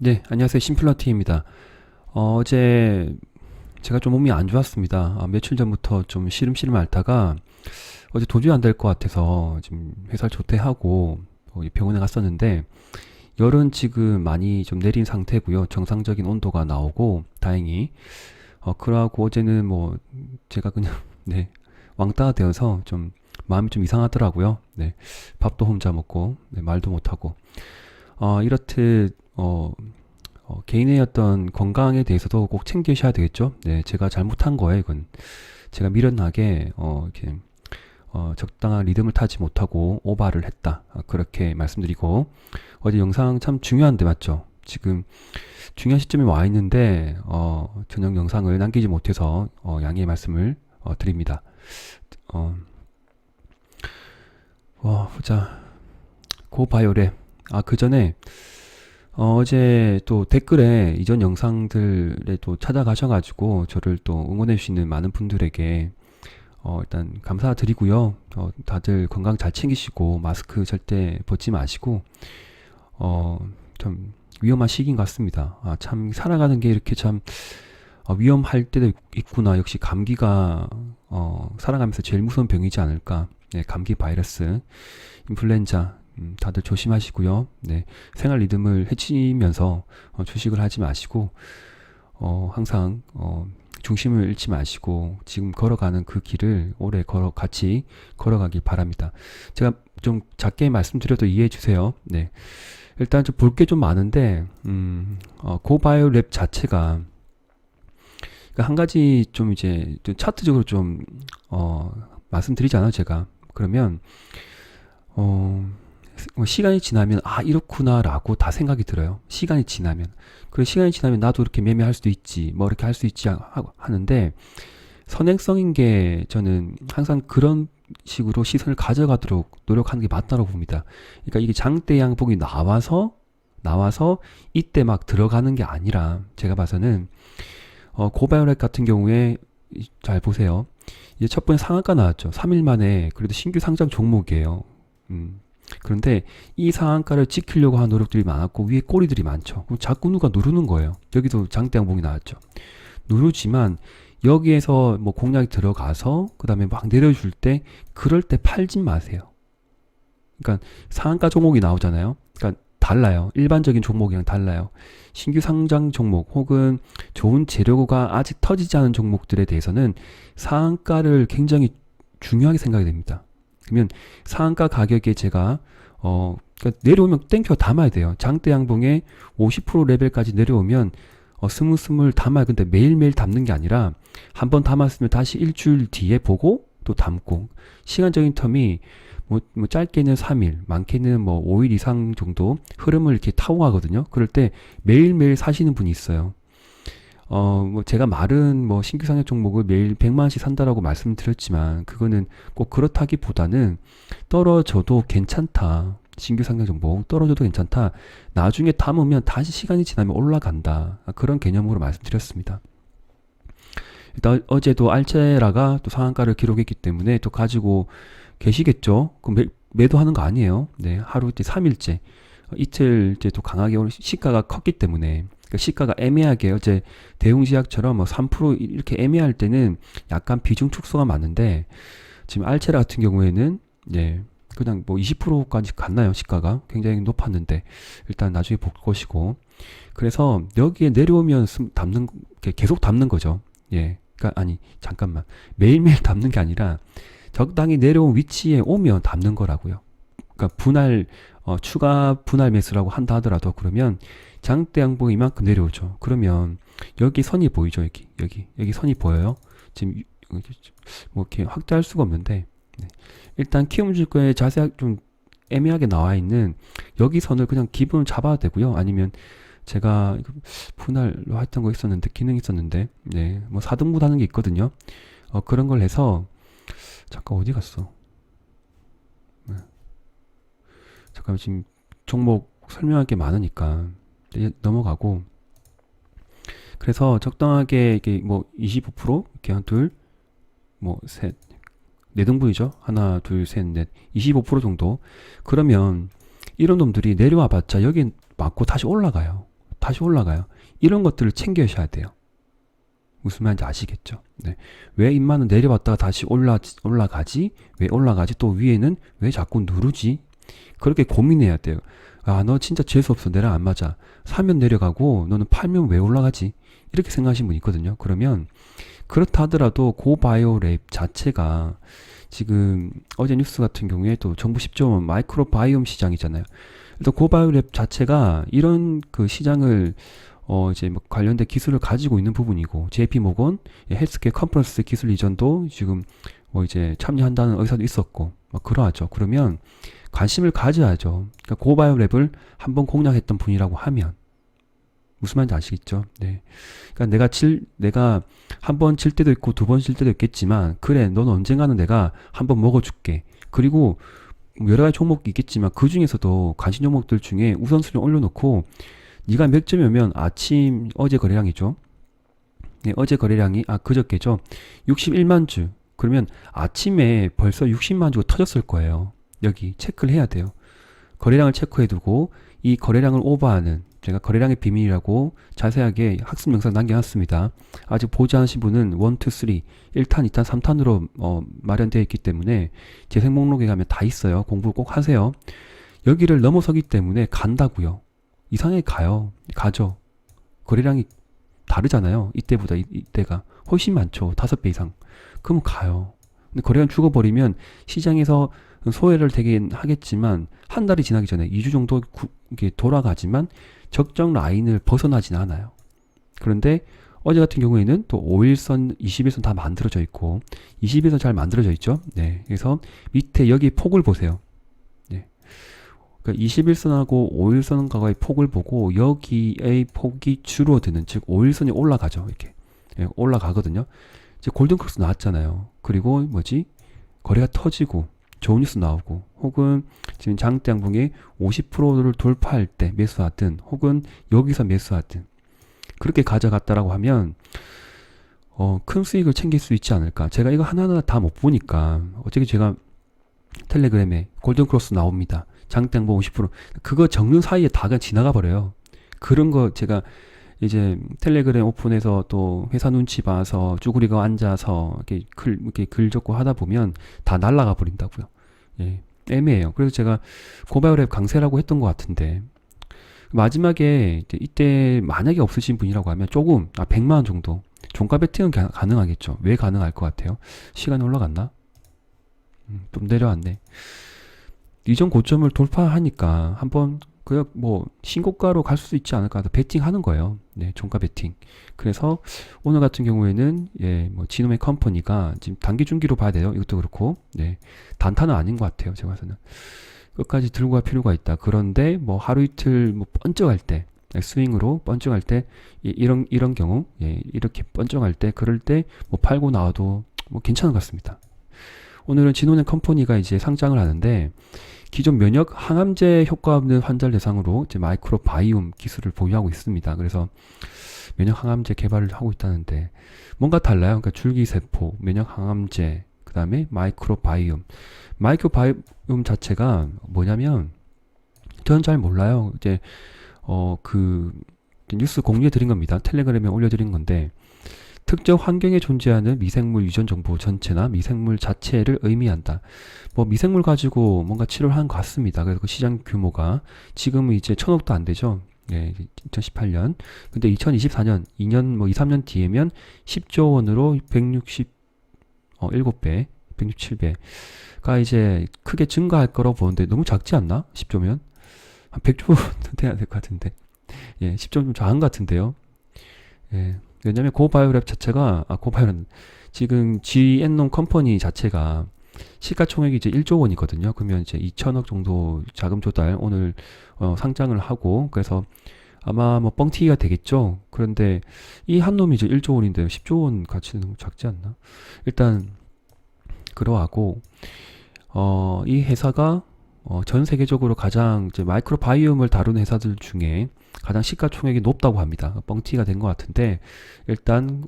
네, 안녕하세요. 심플러티입니다. 어제 제가 좀 몸이 안 좋았습니다. 며칠 전부터 좀 시름시름 앓다가 어제 도저히 안 될 것 같아서 지금 회사를 조퇴하고 병원에 갔었는데 열은 지금 많이 좀 내린 상태고요. 정상적인 온도가 나오고 다행히 그러고 어제는 뭐 제가 그냥 네, 왕따가 되어서 좀 마음이 좀 이상하더라고요. 네, 밥도 혼자 먹고 네, 말도 못하고 이렇듯 개인의 어떤 건강에 대해서도 꼭 챙기셔야 되겠죠. 네, 제가 잘못한 거예요, 이건. 제가 미련하게, 이렇게, 적당한 리듬을 타지 못하고 오바를 했다. 그렇게 말씀드리고, 어제 영상 참 중요한데, 맞죠? 지금 중요한 시점에 와 있는데, 저녁 영상을 남기지 못해서, 양해의 말씀을, 드립니다. 어, 보자. 고바이오랩. 그 전에, 어제 또 댓글에 이전 영상들에 또 찾아가셔가지고 저를 또 응원해주시는 많은 분들에게 일단 감사드리고요. 다들 건강 잘 챙기시고 마스크 절대 벗지 마시고 좀 위험한 시기인 것 같습니다. 참 살아가는 게 이렇게 참 위험할 때도 있구나. 역시 감기가 살아가면서 제일 무서운 병이지 않을까. 네, 감기 바이러스, 인플루엔자 다들 조심하시고요. 네, 생활 리듬을 해치면서 주식을 하지 마시고 항상 중심을 잃지 마시고 지금 걸어가는 그 길을 오래 같이 걸어가길 바랍니다. 제가 좀 작게 말씀드려도 이해해 주세요. 네, 일단 좀 볼 게 좀 많은데 고바이오 랩 자체가 그러니까 한 가지 좀 이제 좀 차트적으로 좀 말씀드리잖아요. 제가 그러면 시간이 지나면 이렇구나라고 다 생각이 들어요. 시간이 지나면. 그리고 시간이 지나면 나도 이렇게 매매할 수도 있지 뭐 이렇게 할 수 있지 하는데 선행성인 게 저는 항상 그런 식으로 시선을 가져가도록 노력하는 게 맞다고 봅니다. 그러니까 이게 장대 양봉이 나와서 이때 막 들어가는 게 아니라 제가 봐서는 고바이오렉 같은 경우에 잘 보세요. 이제 첫 번째 상한가 나왔죠. 3일 만에 그래도 신규 상장 종목이에요. 그런데 이 상한가를 지키려고 하는 노력들이 많았고 위에 꼬리들이 많죠. 그럼 자꾸 누가 누르는 거예요. 여기도 장대 양봉이 나왔죠. 누르지만 여기에서 뭐 공략이 들어가서 그 다음에 막 내려줄 때 그럴 때 팔진 마세요. 그러니까 상한가 종목이 나오잖아요. 그러니까 달라요. 일반적인 종목이랑 달라요. 신규 상장 종목 혹은 좋은 재료가 아직 터지지 않은 종목들에 대해서는 상한가를 굉장히 중요하게 생각이 됩니다. 그러면 상한가 가격에 제가 그러니까 내려오면 땡겨 담아야 돼요. 장대 양봉에 50% 레벨까지 내려오면 스물스물 담아요. 근데 매일매일 담는 게 아니라 한번 담았으면 다시 일주일 뒤에 보고 또 담고 시간적인 텀이 뭐 짧게는 3일, 많게는 뭐 5일 이상 정도 흐름을 이렇게 타고 가거든요. 그럴 때 매일매일 사시는 분이 있어요. 뭐 제가 말은 뭐 신규 상장 종목을 매일 100만 원씩 산다라고 말씀드렸지만 그거는 꼭 그렇다기보다는 떨어져도 괜찮다. 신규 상장 종목 떨어져도 괜찮다. 나중에 담으면 다시 시간이 지나면 올라간다. 그런 개념으로 말씀드렸습니다. 일단 어제도 알체라가 또 상한가를 기록했기 때문에 또 가지고 계시겠죠. 그럼 매도하는 거 아니에요. 네, 하루째 3일째 이틀째 또 강하게 오늘 시가가 컸기 때문에 그러니까 시가가 애매하게 어제 대웅제약처럼 뭐 3% 이렇게 애매할 때는 약간 비중 축소가 많은데 지금 알체라 같은 경우에는 네, 그냥 뭐 20%까지 갔나요? 시가가 굉장히 높았는데 일단 나중에 볼 것이고 그래서 여기에 내려오면 담는 계속 담는 거죠. 예, 그러니까 아니 잠깐만 매일매일 담는 게 아니라 적당히 내려온 위치에 오면 담는 거라고요. 그러니까 추가 분할 매수라고 한다 하더라도 그러면 장대 양봉이 이만큼 내려오죠. 그러면 여기 선이 보이죠. 여기 선이 보여요. 지금 뭐 이렇게 확대할 수가 없는데 네. 일단 키움증권에 자세하게 좀 애매하게 나와 있는 여기 선을 그냥 기본을 잡아도 되고요. 아니면 제가 분할로 했던 거 있었는데 기능 있었는데 네, 뭐 4등분 하는 게 있거든요. 그런 걸 해서 잠깐 어디 갔어? 네. 잠깐 지금 종목 설명할 게 많으니까 넘어가고 그래서 적당하게 이게 뭐 25% 이렇게 한 둘, 뭐 셋, 네 등분이죠. 하나, 둘, 셋, 넷, 25% 정도. 그러면 이런 놈들이 내려와 봤자 여기 맞고 다시 올라가요. 다시 올라가요. 이런 것들을 챙겨셔야 돼요. 무슨 말인지 아시겠죠? 네. 왜 인마는 내려왔다가 다시 올라가지? 왜 올라가지? 또 위에는 왜 자꾸 누르지? 그렇게 고민해야 돼요. 아, 너 진짜 재수없어. 내랑 안 맞아. 사면 내려가고 너는 팔면 왜 올라가지? 이렇게 생각하시는 분 있거든요. 그러면 그렇다 하더라도 고바이오 랩 자체가 지금 어제 뉴스 같은 경우에 또 정부 10조 원 마이크로바이옴 시장이잖아요. 일단 고바이오 랩 자체가 이런 그 시장을 이제 뭐 관련된 기술을 가지고 있는 부분이고 JP 모건 헬스케어 컨퍼런스 기술 이전도 지금 뭐 이제 참여한다는 의사도 있었고 막 그러하죠. 그러면 관심을 가져야죠. 그러니까 고바이오 랩을 한번 공략했던 분이라고 하면 무슨 말인지 아시겠죠? 네. 그러니까 내가 한 번 질 때도 있고 두 번 질 때도 있겠지만 그래, 넌 언젠가는 내가 한번 먹어줄게. 그리고 여러 가지 종목이 있겠지만 그 중에서도 관심 종목들 중에 우선순위 올려놓고 네가 몇 점이면 아침 어제 거래량이죠. 네, 어제 거래량이 그저께죠. 61만 주. 그러면 아침에 벌써 60만 주가 터졌을 거예요. 여기 체크를 해야 돼요. 거래량을 체크해두고 이 거래량을 오버하는 제가 거래량의 비밀이라고 자세하게 학습 영상 남겨놨습니다. 아직 보지 않으신 분은 1, 2, 3, 1탄, 2탄, 3탄으로 마련되어 있기 때문에 재생 목록에 가면 다 있어요. 공부를 꼭 하세요. 여기를 넘어서기 때문에 간다고요. 이상하게 가죠. 거래량이 다르잖아요. 이때보다 이때가 훨씬 많죠. 5배 이상. 그럼 가요. 근데 거래량 죽어버리면 시장에서 소외를 되긴 하겠지만 한 달이 지나기 전에 2주 정도 이게 돌아가지만 적정 라인을 벗어나진 않아요. 그런데 어제 같은 경우에는 또 5일선, 20일선 다 만들어져 있고 20일선 잘 만들어져 있죠. 네. 그래서 밑에 여기 폭을 보세요. 네. 그러니까 21선하고 5일선과의 폭을 보고 여기의 폭이 줄어드는, 즉 5일선이 올라가죠. 이렇게 올라가거든요. 이제 골든크로스 나왔잖아요. 그리고 거래가 터지고 좋은 뉴스 나오고 혹은 지금 장대 양봉이 50%를 돌파할 때 매수하든 혹은 여기서 매수하든 그렇게 가져갔다라고 하면 큰 수익을 챙길 수 있지 않을까. 제가 이거 하나하나 다 못 보니까 어차피 제가 텔레그램에 골든크로스 나옵니다. 장땡봉 50% 그거 적는 사이에 다 그냥 지나가 버려요. 그런 거 제가 이제 텔레그램 오픈해서 또 회사 눈치 봐서 쭈구리가 앉아서 이렇게 글 적고 하다 보면 다 날아가 버린다고요. 예, 애매해요. 그래서 제가 고바이오 랩 강세라고 했던 것 같은데 마지막에 이때 만약에 없으신 분이라고 하면 조금 100만 원 정도 종가 베팅은 가능하겠죠. 왜 가능할 것 같아요? 시간이 올라갔나? 좀 내려왔네. 이전 고점을 돌파하니까 한번 그냥 신고가로 갈 수 있지 않을까 해서 베팅하는 거예요. 네, 종가 베팅. 그래서 오늘 같은 경우에는 지노메 컴퍼니가 지금 단기 중기로 봐야 돼요. 이것도 그렇고, 네, 단타는 아닌 것 같아요. 제가 봐서는 끝까지 들고 갈 필요가 있다. 그런데 하루 이틀 번쩍할 때 스윙으로 번쩍할 때 이런 경우 이렇게 번쩍할 때 그럴 때 팔고 나와도 괜찮은 것 같습니다. 오늘은 진원의 컴퍼니가 이제 상장을 하는데 기존 면역 항암제 효과 없는 환자를 대상으로 이제 마이크로바이옴 기술을 보유하고 있습니다. 그래서 면역 항암제 개발을 하고 있다는데 뭔가 달라요. 그러니까 줄기세포, 면역 항암제, 그 다음에 마이크로바이옴. 마이크로바이옴 자체가 뭐냐면 저는 잘 몰라요. 이제 그 뉴스 공유해 드린 겁니다. 텔레그램에 올려드린 건데 특정 환경에 존재하는 미생물 유전 정보 전체나 미생물 자체를 의미한다. 미생물 가지고 뭔가 치료를 한 것 같습니다. 그래서 그 시장 규모가 지금은 이제 1,000억도 안 되죠. 네, 2018년. 근데 2024년, 2년 2, 3년 뒤에면 10조 원으로 167배, 167배가 이제 크게 증가할 거라고 보는데 너무 작지 않나? 10조면? 한 100조 돼야 될 것 같은데. 10조 좀 작은 것 같은데요. 왜냐면 고바이오 랩 자체가 고바이오는 지금 지엔농 컴퍼니 자체가 시가총액이 이제 1조 원이거든요. 그러면 이제 2천억 정도 자금 조달 오늘 상장을 하고 그래서 아마 뻥튀기가 되겠죠. 그런데 이 한 놈이 이제 1조 원인데 10조 원 가치는 너무 작지 않나? 일단 그러하고 이 회사가 전 세계적으로 가장 이제 마이크로바이옴을 다루는 회사들 중에 가장 시가총액이 높다고 합니다. 뻥튀기가 된 것 같은데 일단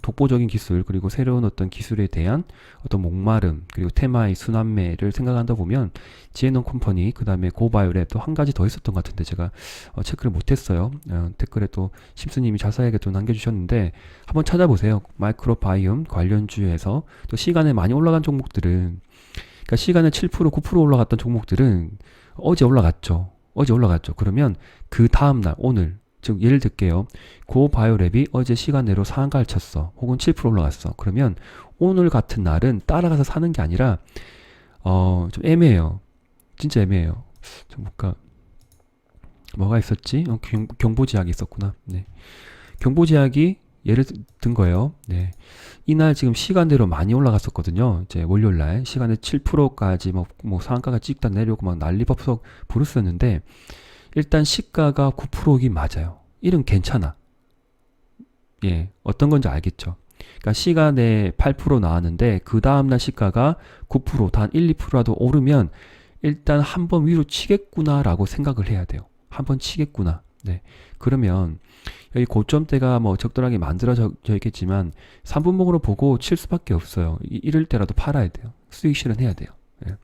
독보적인 기술 그리고 새로운 어떤 기술에 대한 어떤 목마름 그리고 테마의 순환매를 생각한다 보면 지에논 컴퍼니 그 다음에 고바이오랩 또 한 가지 더 있었던 것 같은데 제가 체크를 못했어요. 댓글에 또 심수님이 자세하게 또 남겨주셨는데 한번 찾아보세요. 마이크로바이옴 관련주에서 또 시간에 많이 올라간 종목들은 그러니까 시간에 7% 9% 올라갔던 종목들은 어제 올라갔죠. 어제 올라갔죠. 그러면 그 다음날 오늘 즉 예를 들게요. 고바이오랩이 어제 시간내로 상한가를 쳤어. 혹은 7% 올라갔어. 그러면 오늘 같은 날은 따라가서 사는 게 아니라 좀 애매해요. 진짜 애매해요. 좀 볼까? 뭐가 있었지? 경보제약이 있었구나. 네. 경보제약이 예를 든 거예요. 네. 이날 지금 시간대로 많이 올라갔었거든요. 이제 월요일날 시간에 7%까지 뭐 상한가가 찍다 내려오고 막 난리법석 부르스였는데 일단 시가가 9%이긴 맞아요. 이런 괜찮아. 예, 어떤 건지 알겠죠. 그러니까 시간에 8% 나왔는데 그 다음날 시가가 9%, 단 1, 2%라도 오르면 일단 한번 위로 치겠구나라고 생각을 해야 돼요. 한번 치겠구나. 네. 그러면 여기 고점대가 뭐 적절하게 만들어져 있겠지만 3분봉으로 보고 칠 수밖에 없어요. 이럴 때라도 팔아야 돼요. 수익 실현해야 돼요. 예.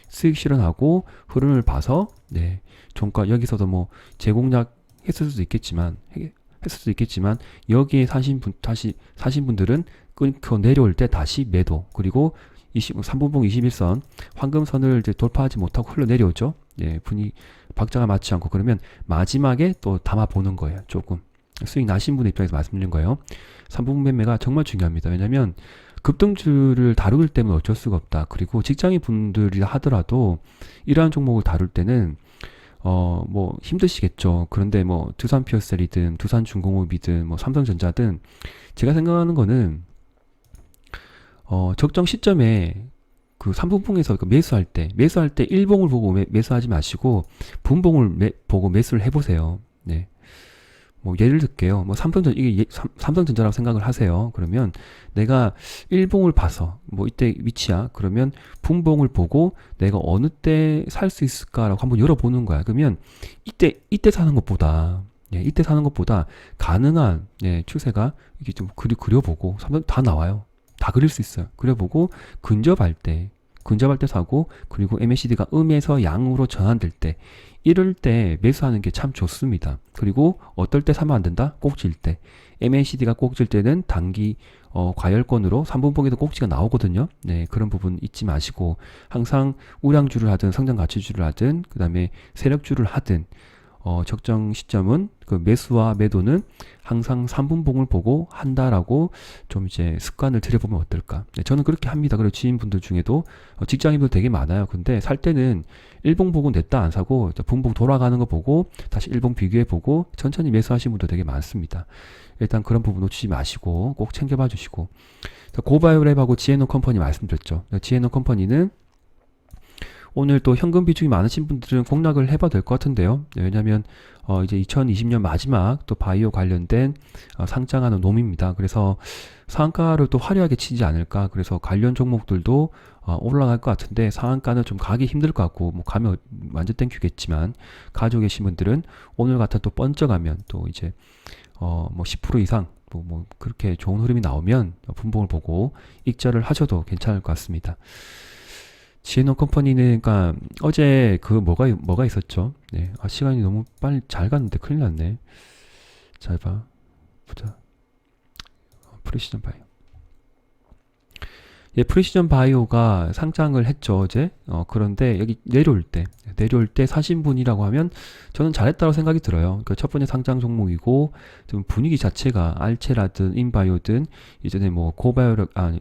수익 실현하고 흐름을 봐서 네. 종가 여기서도 뭐 재공략 했을 수도 있겠지만 여기에 사신 분들은 끊고 내려올 때 다시 매도 그리고 3분봉 21선 황금선을 이제 돌파하지 못하고 흘러내려오죠. 예, 분위 박자가 맞지 않고 그러면 마지막에 또 담아 보는 거예요. 조금 수익 나신 분의 입장에서 말씀드린 거예요. 3분봉 매매가 정말 중요합니다. 왜냐하면 급등주를 다룰 때는 어쩔 수가 없다. 그리고 직장인 분들이라 하더라도 이러한 종목을 다룰 때는 뭐 힘드시겠죠. 그런데 뭐 두산피어셀이든 두산중공업이든 뭐 삼성전자든 제가 생각하는 거는 적정 시점에 그 3분봉에서 매수할 때 1봉을 보고 매수하지 마시고 분봉을 보고 매수를 해보세요. 네. 뭐 예를 들게요. 뭐 삼성전자라고 생각을 하세요. 그러면 내가 1봉을 봐서 뭐 이때 위치야. 그러면 분봉을 보고 내가 어느 때 살 수 있을까라고 한번 열어보는 거야. 그러면 이때 사는 것보다 이때 사는 것보다 가능한 추세가 이게 좀 그려보고 삼성 다 나와요. 다 그릴 수 있어요. 그려보고 근접할 때 사고 그리고 MACD가 음에서 양으로 전환될 때 이럴 때 매수하는 게 참 좋습니다. 그리고 어떨 때 사면 안 된다? 꼭질 때. MACD가 꼭질 때는 단기 과열권으로 3분봉에도 꼭지가 나오거든요. 네, 그런 부분 잊지 마시고 항상 우량주를 하든 성장 가치주를 하든 그 다음에 세력주를 하든 적정 시점은 그 매수와 매도는 항상 3분봉을 보고 한다라고 좀 이제 습관을 들여보면 어떨까. 네, 저는 그렇게 합니다. 그리고 지인분들 중에도 직장인들 되게 많아요. 근데 살 때는 1봉 보고 냈다 안 사고 분봉 돌아가는 거 보고 다시 1봉 비교해 보고 천천히 매수하시는 분들 되게 많습니다. 일단 그런 부분 놓치지 마시고 꼭 챙겨봐 주시고 고바이오랩하고 지에논 컴퍼니 말씀드렸죠. 지에논 컴퍼니는 오늘 또 현금 비중이 많으신 분들은 공략을 해봐도 될 것 같은데요. 네, 왜냐하면 이제 2020년 마지막 또 바이오 관련된 상장하는 놈입니다. 그래서 상한가를 또 화려하게 치지 않을까. 그래서 관련 종목들도 올라갈 것 같은데 상한가는 좀 가기 힘들 것 같고 뭐 가면 완전 땡큐겠지만 가지고 계신 분들은 오늘 같은 또 번쩍하면 또 이제 뭐 10% 이상 뭐 그렇게 좋은 흐름이 나오면 분봉을 보고 익절을 하셔도 괜찮을 것 같습니다. 지에논 컴퍼니는 그러니까 어제 그 뭐가 있었죠? 네. 시간이 너무 빨리 잘 갔는데 큰일 났네. 잘 봐. 보자. 프리시전 바이오. 예, 프리시전 바이오가 상장을 했죠, 어제. 그런데 여기 내려올 때 사신 분이라고 하면 저는 잘했다고 생각이 들어요. 그러니까 첫 번째 상장 종목이고 좀 분위기 자체가 알체라든 인바이오든 이전에 뭐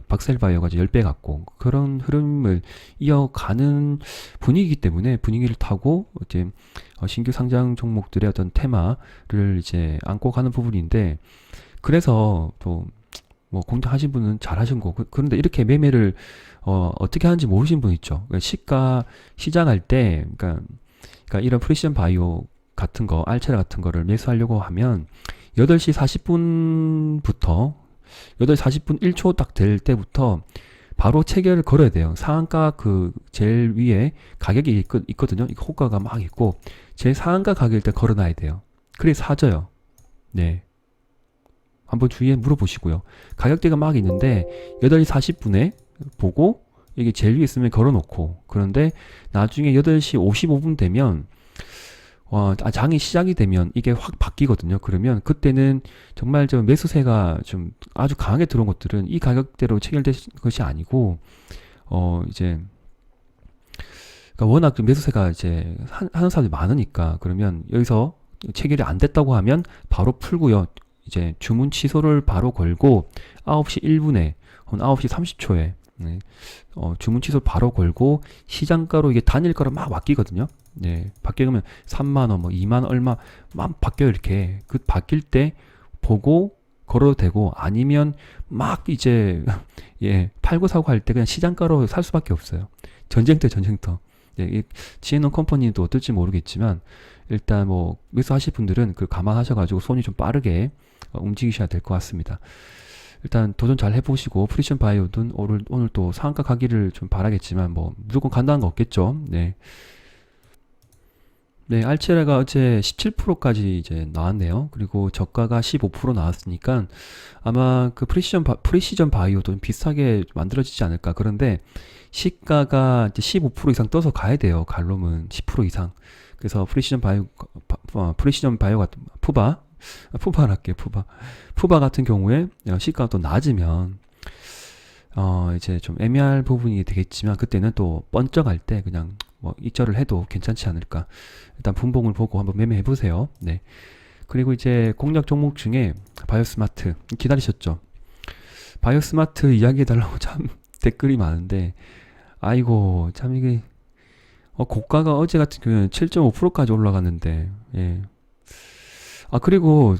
박셀바이오가 10배 같고 그런 흐름을 이어가는 분위기이기 때문에 분위기를 타고 이제 신규 상장 종목들의 어떤 테마를 이제 안고 가는 부분인데 그래서 또 뭐 공략하신 분은 잘하신 거고 그런데 이렇게 매매를 어떻게 하는지 모르신 분 있죠. 그러니까 시작할 때 그러니까 이런 프리시전 바이오 같은 거 알체라 같은 거를 매수하려고 하면 8시 40분부터 8시 40분 1초 딱 될 때부터 바로 체결을 걸어야 돼요. 상한가 그 제일 위에 가격이 있거든요. 이거 호가가 막 있고 제일 상한가 가격일 때 걸어놔야 돼요. 그래 사져요. 네. 한번 주위에 물어보시고요. 가격대가 막 있는데 8시 40분에 보고 이게 제일 위에 있으면 걸어놓고, 그런데 나중에 8시 55분 되면 장이 시작이 되면 이게 확 바뀌거든요. 그러면 그때는 정말 저 매수세가 좀 아주 강하게 들어온 것들은 이 가격대로 체결된 것이 아니고 이제 그러니까 워낙 좀 매수세가 이제 하는 사람들이 많으니까, 그러면 여기서 체결이 안 됐다고 하면 바로 풀고요. 이제 주문 취소를 바로 걸고 9시 1분에 9시 30초에 주문 취소 바로 걸고 시장가로 이게 단일가로 막 바뀌거든요. 네, 바뀌면 3만 원, 뭐 2만 원 얼마 막 바뀌어요. 이렇게 그 바뀔 때 보고 걸어도 되고, 아니면 막 이제 예 팔고 사고 할 때 그냥 시장가로 살 수밖에 없어요. 전쟁터. 네, 이 지혜노 컴퍼니도 어떨지 모르겠지만 일단 뭐 매수하실 분들은 그 감안하셔가지고 손이 좀 빠르게 움직이셔야 될 것 같습니다. 일단 도전 잘 해보시고, 프리션 바이오든 오늘 또 상한가 가기를 좀 바라겠지만 뭐 무조건 간다는 거 없겠죠. 네. 네, 알체라가 어제 17%까지 이제 나왔네요. 그리고 저가가 15% 나왔으니까 아마 그 프리시전 바이오도 비슷하게 만들어지지 않을까. 그런데 시가가 이제 15% 이상 떠서 가야 돼요. 갈롬은 10% 이상. 그래서 프리시전 바이오 같은 푸바를 할게요. 푸바 같은 경우에 시가가 또 낮으면 이제 좀 애매할 부분이 되겠지만, 그때는 또 번쩍할 때 그냥 뭐 입절을 해도 괜찮지 않을까. 일단 분봉을 보고 한번 매매해 보세요. 네. 그리고 이제 공략 종목 중에 바이오스마트 기다리셨죠? 바이오스마트 이야기해 달라고 참 댓글이 많은데, 아이고 참 이게 고가가 어제 같은 경우는 7.5%까지 올라갔는데, 예. 그리고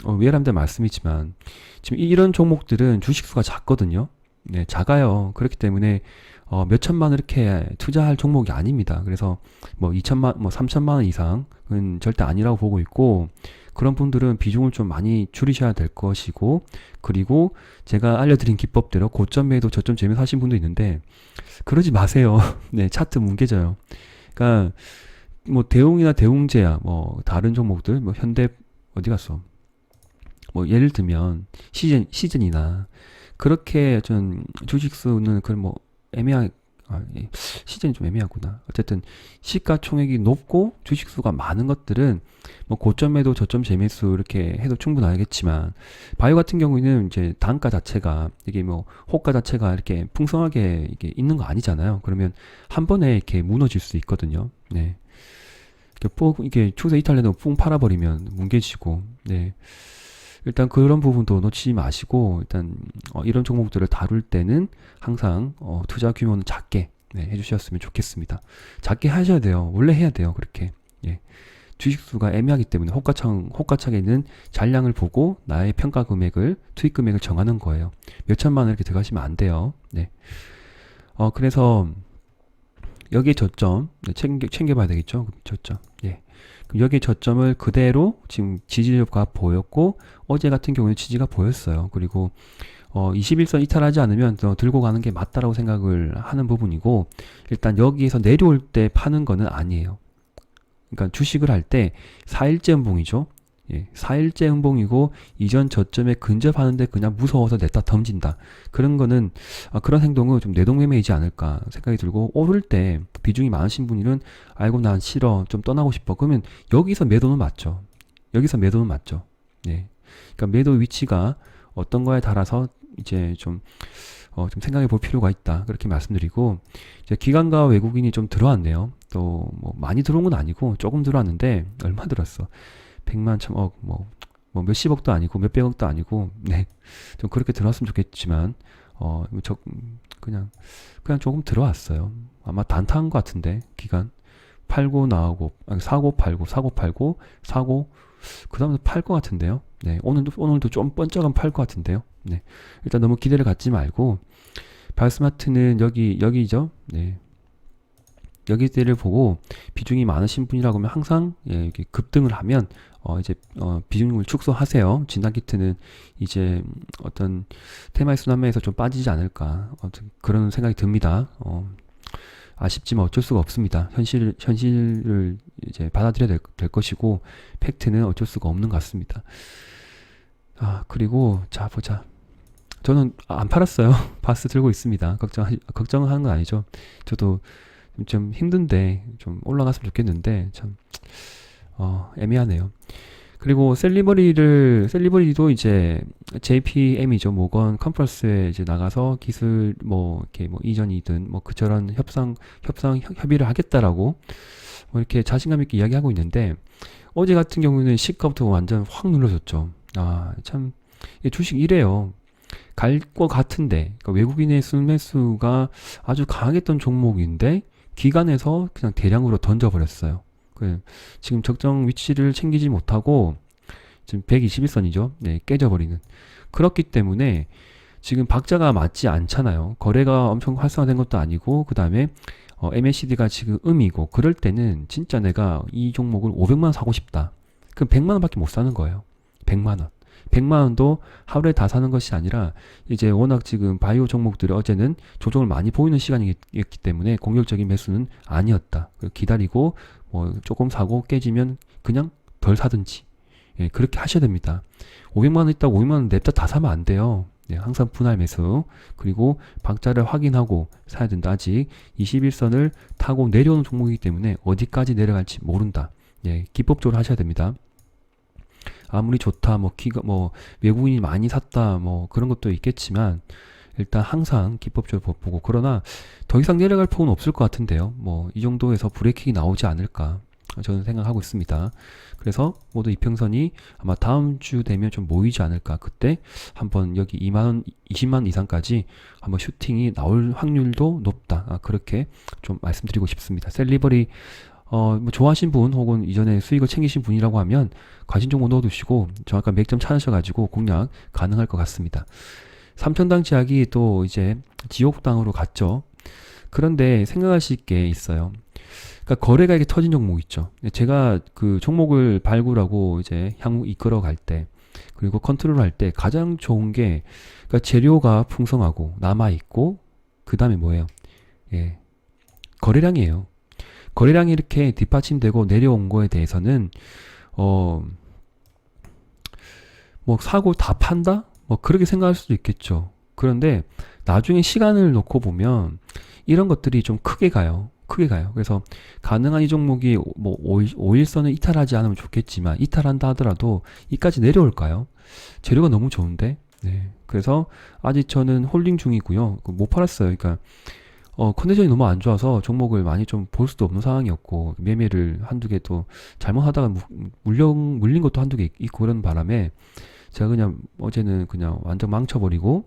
외람된 말씀이지만 지금 이런 종목들은 주식수가 작거든요. 네, 작아요. 그렇기 때문에 몇 천만 원 이렇게 투자할 종목이 아닙니다. 그래서 뭐 3천만 원 이상은 절대 아니라고 보고 있고, 그런 분들은 비중을 좀 많이 줄이셔야 될 것이고, 그리고 제가 알려드린 기법대로 고점 매도 저점 재면서 하신 분도 있는데 그러지 마세요. 네, 차트 뭉개져요. 그러니까 뭐 대웅이나 대웅제야, 뭐 다른 종목들, 뭐 현대 어디 갔어? 뭐 예를 들면 시즌이나 그렇게 좀 주식수는 그런 뭐 애매한 시즌이 좀 애매하구나. 어쨌든 시가총액이 높고 주식수가 많은 것들은 뭐 고점에도 저점 재매수 이렇게 해도 충분하겠지만, 바이오 같은 경우에는 이제 단가 자체가 이게 뭐 호가 자체가 이렇게 풍성하게 이게 있는 거 아니잖아요. 그러면 한 번에 이렇게 무너질 수 있거든요. 네. 이게 추세 이탈되고 뿡 팔아버리면 뭉개지고, 네. 일단 그런 부분도 놓치지 마시고, 일단 이런 종목들을 다룰 때는 항상 투자 규모는 작게 해주셨으면 좋겠습니다. 작게 하셔야 돼요. 원래 해야 돼요. 그렇게. 예. 주식수가 애매하기 때문에 호가창에 있는 잔량을 보고 나의 평가 금액을, 투입 금액을 정하는 거예요. 몇 천만 원 이렇게 들어가시면 안 돼요. 네. 그래서 여기에 저점 챙겨봐야 되겠죠. 저점. 예. 그럼 여기에 저점을 그대로 지금 지지가 보였고, 어제 같은 경우는 지지가 보였어요. 그리고 21선 이탈하지 않으면 더 들고 가는 게 맞다라고 생각을 하는 부분이고, 일단 여기에서 내려올 때 파는 거는 아니에요. 그러니까 주식을 할 때 4일째 음봉이죠. 예, 4일째 음봉이고 이전 저점에 근접하는데 그냥 무서워서 냈다 덤진다. 그런 거는 그런 행동은 좀 내동매매이지 않을까 생각이 들고, 오를 때 비중이 많으신 분들은 아이고 난 싫어, 좀 떠나고 싶어. 그러면 여기서 매도는 맞죠. 여기서 매도는 맞죠. 예. 그러니까 매도 위치가 어떤 거에 따라서 이제 좀 생각해 볼 필요가 있다. 그렇게 말씀드리고, 이제 기관과 외국인이 좀 들어왔네요. 또 뭐 많이 들어온 건 아니고 조금 들어왔는데, 얼마 들었어? 100만, 1000억, 뭐 몇십억도 아니고 몇백억도 아니고, 네. 좀 그렇게 들어왔으면 좋겠지만, 그냥 조금 들어왔어요. 아마 단타한 것 같은데, 기간. 팔고 나오고, 사고 팔고, 사고, 그 다음에 팔 것 같은데요. 네. 오늘도 좀 번쩍은 팔 것 같은데요. 네. 일단 너무 기대를 갖지 말고, 바이오스마트는 여기죠. 네. 여기들을 보고 비중이 많으신 분이라고 하면 항상 이렇게 급등을 하면 이제 비중을 축소하세요. 진단키트는 이제 어떤 테마의 순환매에서 좀 빠지지 않을까, 그런 생각이 듭니다. 아쉽지만 어쩔 수가 없습니다. 현실을 이제 받아들여야 될 것이고, 팩트는 어쩔 수가 없는 것 같습니다. 그리고, 자, 보자. 저는 안 팔았어요. 바스 들고 있습니다. 걱정하는 건 아니죠. 저도 좀 힘든데, 좀 올라갔으면 좋겠는데, 참, 애매하네요. 그리고 셀리버리도 이제 JPM이죠. 모건 컨퍼런스에 이제 나가서 기술 이렇게 이전이든 그처럼 협의를 하겠다라고 이렇게 자신감 있게 이야기하고 있는데, 어제 같은 경우는 시가부터 완전 확 눌러줬죠. 참, 주식 이래요. 갈 것 같은데, 그러니까 외국인의 순매수가 아주 강했던 종목인데, 기관에서 그냥 대량으로 던져버렸어요. 지금 적정 위치를 챙기지 못하고 지금 121선이죠. 네, 깨져버리는. 그렇기 때문에 지금 박자가 맞지 않잖아요. 거래가 엄청 활성화된 것도 아니고, 그 다음에 MACD가 지금 음이고, 그럴 때는 진짜 내가 이 종목을 500만원 사고 싶다. 그럼 100만원밖에 못 사는 거예요. 100만원. 100만원도 하루에 다 사는 것이 아니라, 이제 워낙 지금 바이오 종목들이 어제는 조정을 많이 보이는 시간이었기 때문에 공격적인 매수는 아니었다. 기다리고 조금 사고 깨지면 그냥 덜 사든지, 그렇게 하셔야 됩니다. 500만원 있다고 500만원 냅다 다 사면 안 돼요. 항상 분할 매수, 그리고 박자를 확인하고 사야 된다. 아직 21선을 타고 내려오는 종목이기 때문에 어디까지 내려갈지 모른다. 기법적으로 하셔야 됩니다. 아무리 좋다, 외국인이 많이 샀다, 그런 것도 있겠지만, 일단 항상 기법적으로 보고, 그러나 더 이상 내려갈 폭은 없을 것 같은데요. 이 정도에서 브레이킹이 나오지 않을까 저는 생각하고 있습니다. 그래서 모두 이평선이 아마 다음 주 되면 좀 모이지 않을까. 그때 한번 여기 2만원, 20만 이상까지 한번 슈팅이 나올 확률도 높다. 그렇게 좀 말씀드리고 싶습니다. 셀리버리 좋아하신 분 혹은 이전에 수익을 챙기신 분이라고 하면 관심 정보 넣어두시고 정확한 맥점 찾으셔가지고 공략 가능할 것 같습니다. 삼천당 제약이 또 이제 지옥당으로 갔죠. 그런데 생각하실 게 있어요. 그러니까 거래가 이렇게 터진 종목 있죠. 제가 그 종목을 발굴하고 이제 향후 이끌어 갈 때, 그리고 컨트롤 할 때 가장 좋은 게, 그러니까 재료가 풍성하고 남아있고, 그 다음에 뭐예요? 거래량이에요. 거래량이 이렇게 뒷받침되고 내려온 거에 대해서는 사고 다 판다? 그렇게 생각할 수도 있겠죠. 그런데 나중에 시간을 놓고 보면 이런 것들이 좀 크게 가요. 그래서 가능한 이 종목이 5일선을 이탈하지 않으면 좋겠지만, 이탈한다 하더라도 이까지 내려올까요? 재료가 너무 좋은데. 그래서 아직 저는 홀딩 중이고요. 못 팔았어요. 그러니까 컨디션이 너무 안 좋아서 종목을 많이 좀 볼 수도 없는 상황이었고, 매매를 한두 개 또 잘못하다가 물린 것도 한두 개 있고, 그런 바람에 제가 그냥 어제는 그냥 완전 망쳐버리고,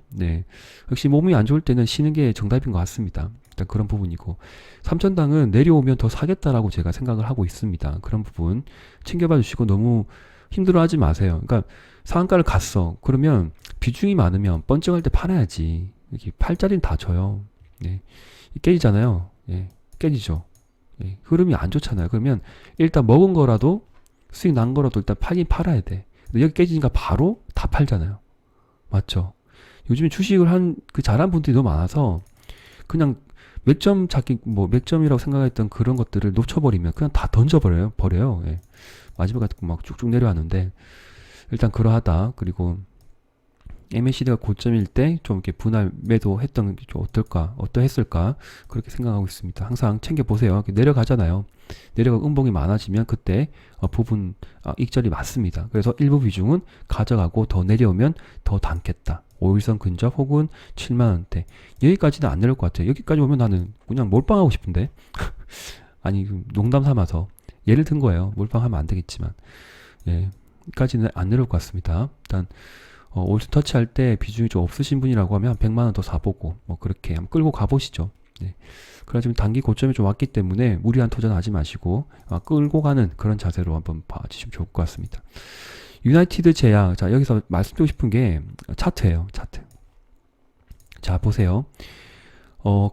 역시 몸이 안 좋을 때는 쉬는 게 정답인 것 같습니다. 일단 그런 부분이고, 삼천당은 내려오면 더 사겠다라고 제가 생각을 하고 있습니다. 그런 부분 챙겨봐 주시고 너무 힘들어하지 마세요. 그러니까 상한가를 갔어. 그러면 비중이 많으면 뻔쩍할 때 팔아야지. 이렇게 팔자리는 다 져요. 깨지잖아요. 깨지죠. 흐름이 안 좋잖아요. 그러면 일단 먹은 거라도, 수익 난 거라도 일단 팔긴 팔아야 돼. 근데 여기 깨지니까 바로 다 팔잖아요. 맞죠? 요즘에 주식을 잘한 분들이 너무 많아서 그냥 맥점 찾기, 맥점이라고 생각했던 그런 것들을 놓쳐버리면 그냥 다 던져버려요. 마지막에 막 쭉쭉 내려왔는데, 일단 그러하다. 그리고 MACD가 고점일 때 좀 이렇게 분할 매도했던 게 좀 어떠했을까 그렇게 생각하고 있습니다. 항상 챙겨보세요. 내려가잖아요. 내려가 음봉이 많아지면 그때 부분 익절이 맞습니다. 그래서 일부 비중은 가져가고 더 내려오면 더 담겠다. 5일선 근접 혹은 7만원대. 여기까지는 안 내려올 것 같아요. 여기까지 오면 나는 그냥 몰빵하고 싶은데. 아니, 농담 삼아서 예를 든 거예요. 몰빵하면 안 되겠지만, 여기까지는 안 내려올 것 같습니다. 일단 올수 터치할 때 비중이 좀 없으신 분이라고 하면 100만원 더 사보고 그렇게 한번 끌고 가보시죠. 그래 지금 단기 고점이 좀 왔기 때문에 무리한 투자는 하지 마시고 끌고 가는 그런 자세로 한번 봐주시면 좋을 것 같습니다. 유나이티드 제약, 자 여기서 말씀드리고 싶은 게 차트예요. 차트. 자 보세요.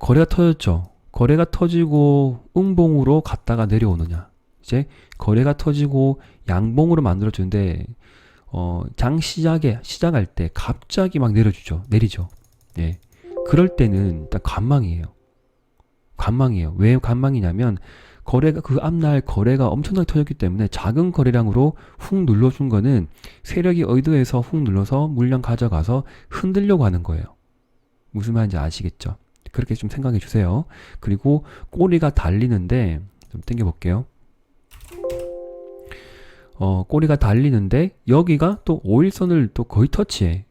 거래가 터졌죠. 거래가 터지고 음봉으로 갔다가 내려오느냐. 이제 거래가 터지고 양봉으로 만들어주는데 장 시작할 때 갑자기 막 내리죠. 그럴 때는 일단 관망이에요. 관망이에요. 왜 관망이냐면 거래가 그 앞날 거래가 엄청나게 터졌기 때문에 작은 거래량으로 훅 눌러준 거는 세력이 의도해서 훅 눌러서 물량 가져가서 흔들려고 하는 거예요. 무슨 말인지 아시겠죠? 그렇게 좀 생각해 주세요. 그리고 꼬리가 달리는데 좀 당겨 볼게요. 꼬리가 달리는데 여기가 또 5일선을 또 거의 터치해.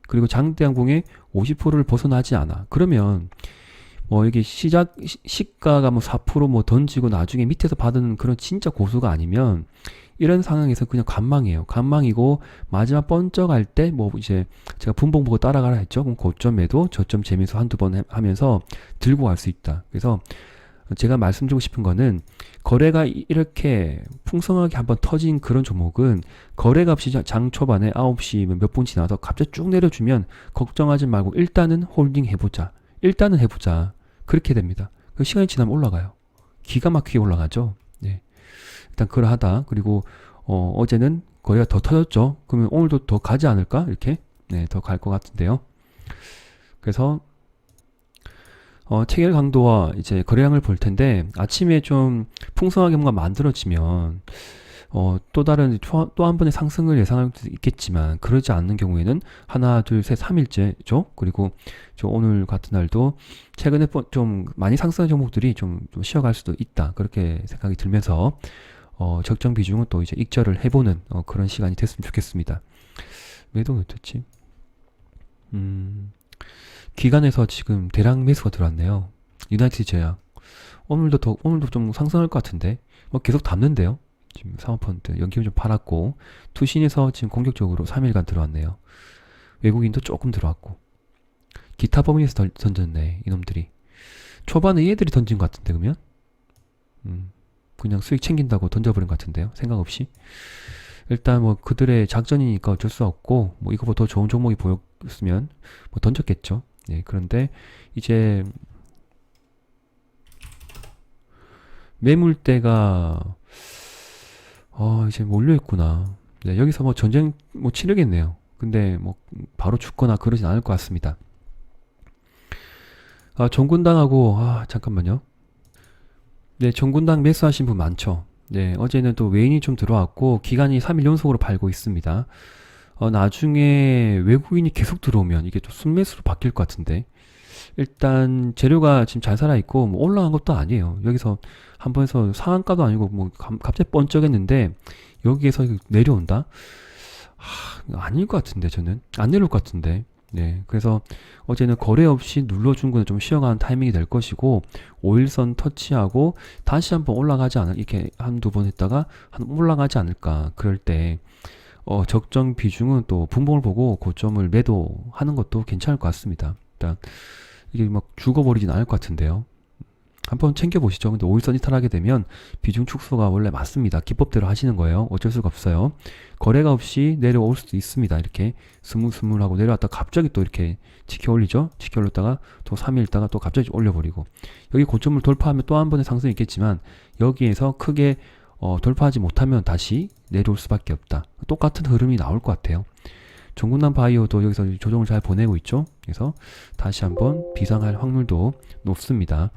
그리고 장대양봉의 50%를 벗어나지 않아. 그러면 뭐 이게 시가가 뭐 4%뭐 던지고 나중에 밑에서 받은 그런 진짜 고수가 아니면 이런 상황에서 그냥 관망이에요. 관망이고 마지막 번쩍할 때 뭐 이제 제가 분봉 보고 따라가라 했죠. 그럼 고점에도 저점 재면서 한두 번 하면서 들고 갈 수 있다. 그래서 제가 말씀드리고 싶은 거는 거래가 이렇게 풍성하게 한번 터진 그런 종목은 거래가 없이 장 초반에 9시 몇 분 지나서 갑자기 쭉 내려주면 걱정하지 말고 일단은 홀딩 해보자. 일단은 해보자. 그렇게 됩니다. 그 시간이 지나면 올라가요. 기가 막히게 올라가죠. 네. 일단 그러하다. 그리고 어제는 거래가 더 터졌죠. 그러면 오늘도 더 가지 않을까? 이렇게 네, 더 갈 것 같은데요. 그래서 체결 강도와 이제 거래량을 볼 텐데 아침에 좀 풍성하게 뭔가 만들어지면 또 다른 또 한 번의 상승을 예상할 수 있겠지만 그러지 않는 경우에는 하나, 둘, 셋, 3일째죠. 그리고 오늘 같은 날도 최근에 좀 많이 상승한 종목들이 좀 쉬어갈 수도 있다. 그렇게 생각이 들면서 적정 비중은 또 이제 익절을 해보는 그런 시간이 됐으면 좋겠습니다. 매도 어떻지? 기관에서 지금 대량 매수가 들어왔네요. 유나이티드 제약. 오늘도 좀 상승할 것 같은데. 뭐 계속 담는데요. 지금 3% 연기금 좀 팔았고. 투신에서 지금 공격적으로 3일간 들어왔네요. 외국인도 조금 들어왔고. 기타 범위에서 던졌네. 이놈들이. 초반에 얘들이 던진 것 같은데 그러면? 그냥 수익 챙긴다고 던져버린 것 같은데요. 생각 없이. 일단 뭐 그들의 작전이니까 어쩔 수 없고 뭐 이거보다 더 좋은 종목이 보였으면 뭐 던졌겠죠. 네, 그런데 이제 매물대가 이제 몰려있구나. 네, 여기서 뭐 전쟁 뭐 치르겠네요. 근데 뭐 바로 죽거나 그러진 않을 것 같습니다. 정군당하고 잠깐만요. 네, 정군당 매수하신 분 많죠. 네, 어제는 또 외인이 좀 들어왔고 기간이 3일 연속으로 팔고 있습니다. 나중에 외국인이 계속 들어오면 이게 또 순매수로 바뀔 것 같은데 일단 재료가 지금 잘 살아있고 뭐 올라간 것도 아니에요. 여기서 한 번에서 상한가도 아니고 뭐 갑자기 번쩍했는데 여기에서 내려온다? 아닐 것 같은데 저는 안 내려올 것 같은데. 네, 그래서 어제는 거래 없이 눌러준 거는 좀 쉬어가는 타이밍이 될 것이고 5일선 터치하고 다시 한번 올라가지 않을 이렇게 한두 번 했다가 한 올라가지 않을까. 그럴 때 적정 비중은 또 분봉을 보고 고점을 매도하는 것도 괜찮을 것 같습니다. 일단 이게 막 죽어버리진 않을 것 같은데요. 한번 챙겨보시죠. 근데 5일선 이탈하게 되면 비중 축소가 원래 맞습니다. 기법대로 하시는 거예요. 어쩔 수가 없어요. 거래가 없이 내려올 수도 있습니다. 이렇게 스물스물하고 내려왔다 갑자기 또 이렇게 지켜 올리죠. 지켜 올렸다가 또 3일 있다가 또 갑자기 올려버리고 여기 고점을 돌파하면 또 한 번의 상승이 있겠지만 여기에서 크게 돌파하지 못하면 다시 내려올 수밖에 없다. 똑같은 흐름이 나올 것 같아요. 정군남 바이오도 여기서 조정을 잘 보내고 있죠. 그래서 다시 한번 비상할 확률도 높습니다.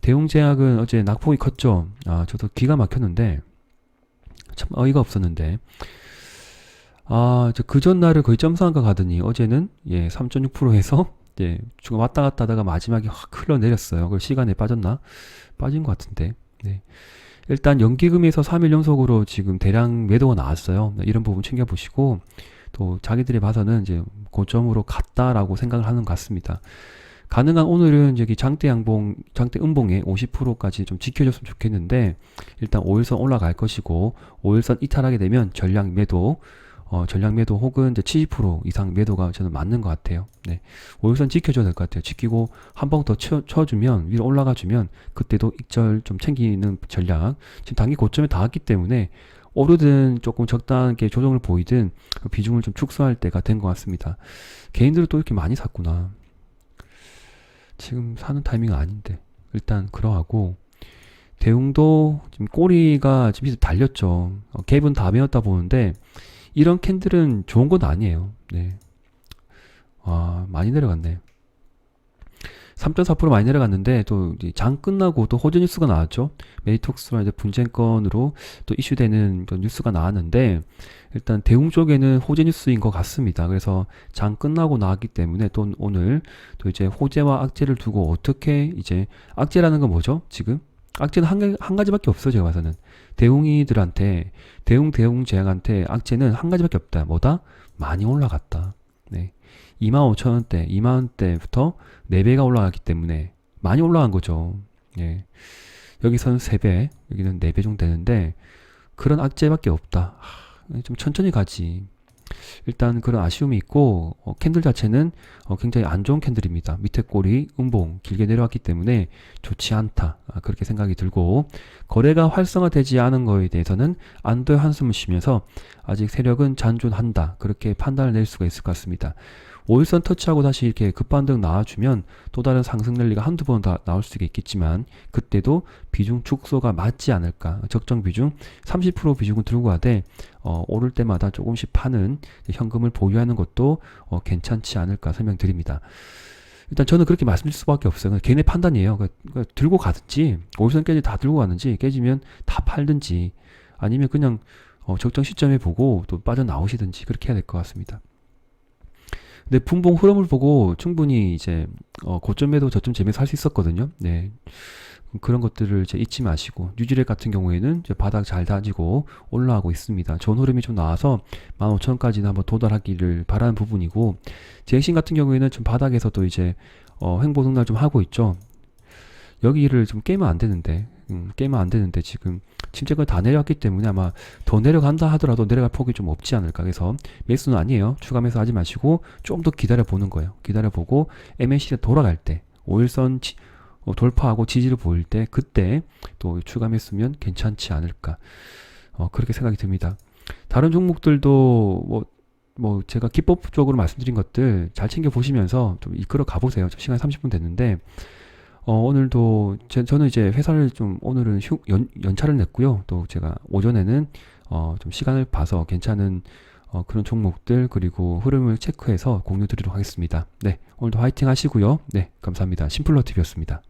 대웅제약은 어제 낙폭이 컸죠. 저도 기가 막혔는데 참 어이가 없었는데 저 그전 날을 거의 점수한가 가더니 어제는 3.6% 해서 중간 왔다 갔다 하다가 마지막에 확 흘러내렸어요. 그 시간에 빠졌나? 빠진 것 같은데. 네. 일단 연기금에서 3일 연속으로 지금 대량 매도가 나왔어요. 이런 부분 챙겨보시고 또 자기들이 봐서는 이제 고점으로 갔다라고 생각을 하는 것 같습니다. 가능한 오늘은 저기 장대 음봉에 50%까지 좀 지켜줬으면 좋겠는데 일단 5일선 올라갈 것이고 5일선 이탈하게 되면 전량 매도 혹은 이제 70% 이상 매도가 저는 맞는 것 같아요. 네. 5일선 지켜줘야 될 것 같아요. 지키고 한 번 더 쳐주면 위로 올라가 주면 그때도 익절 좀 챙기는 전략. 지금 단기 고점에 닿았기 때문에 오르든 조금 적당하게 조정을 보이든 그 비중을 좀 축소할 때가 된 것 같습니다. 개인들은 또 이렇게 많이 샀구나. 지금 사는 타이밍은 아닌데 일단 그러하고 대웅도 지금 꼬리가 지금 달렸죠. 갭은 다 메었다 보는데 이런 캔들은 좋은 건 아니에요. 네. 많이 내려갔네. 3.4% 많이 내려갔는데 또 이제 장 끝나고 또 호재 뉴스가 나왔죠. 메이톡스와 이제 분쟁권으로 또 이슈되는 또 뉴스가 나왔는데 일단 대웅 쪽에는 호재 뉴스인 것 같습니다. 그래서 장 끝나고 나왔기 때문에 또 오늘 또 이제 호재와 악재를 두고 어떻게 이제 악재라는 건 뭐죠? 지금 악재는 한 가지밖에 없어요. 제가 봐서는 대웅이들한테 대웅 제약한테 악재는 한 가지밖에 없다. 뭐다? 많이 올라갔다. 네. 25,000원대, 2만원대부터 4배가 올라갔기 때문에 많이 올라간 거죠. 예. 여기서는 3배, 여기는 4배 정도 되는데 그런 악재밖에 없다. 좀 천천히 가지. 일단 그런 아쉬움이 있고 캔들 자체는 굉장히 안 좋은 캔들입니다. 밑에 꼬리 음봉 길게 내려왔기 때문에 좋지 않다. 그렇게 생각이 들고 거래가 활성화되지 않은 거에 대해서는 안도의 한숨을 쉬면서 아직 세력은 잔존한다. 그렇게 판단을 낼 수가 있을 것 같습니다. 5일선 터치하고 다시 이렇게 급반등 나와주면 또 다른 상승 랠리가 한두 번 더 나올 수가 있겠지만 그때도 비중 축소가 맞지 않을까. 적정 비중 30% 비중을 들고 가되 오를 때마다 조금씩 파는 현금을 보유하는 것도 괜찮지 않을까 설명드립니다. 일단 저는 그렇게 말씀드릴 수밖에 없어요. 개인의 판단이에요. 그러니까 들고 가든지 5일선 깨지 다 들고 가든지 깨지면 다 팔든지 아니면 그냥 적정 시점에 보고 또 빠져나오시든지 그렇게 해야 될 것 같습니다. 근데 분봉 흐름을 보고 충분히 이제 고점에도 저점 재면서 할 수 있었거든요. 네. 그런 것들을 이제 잊지 마시고 뉴질렉 같은 경우에는 이제 바닥 잘 다지고 올라가고 있습니다. 좋은 흐름이 좀 나와서 15,000원까지는 한번 도달하기를 바라는 부분이고 제이신 같은 경우에는 좀 바닥에서도 이제 횡보 등락 좀 하고 있죠. 여기를 좀 깨면 안 되는데 지금 침체가 다 내려왔기 때문에 아마 더 내려간다 하더라도 내려갈 폭이 좀 없지 않을까. 그래서 매수는 아니에요. 추가 매수 하지 마시고 좀 더 기다려 보는 거예요. 기다려 보고 MAC가 돌아갈 때 5일선 돌파하고 지지를 보일 때 그때 또 추가 매수면 괜찮지 않을까. 그렇게 생각이 듭니다. 다른 종목들도 제가 기법적으로 말씀드린 것들 잘 챙겨 보시면서 좀 이끌어 가보세요. 시간이 30분 됐는데 오늘도 저는 이제 회사를 좀 오늘은 연차를 냈고요. 또 제가 오전에는 좀 시간을 봐서 괜찮은 그런 종목들 그리고 흐름을 체크해서 공유 드리도록 하겠습니다. 네, 오늘도 화이팅 하시고요. 네, 감사합니다. 심플러TV였습니다.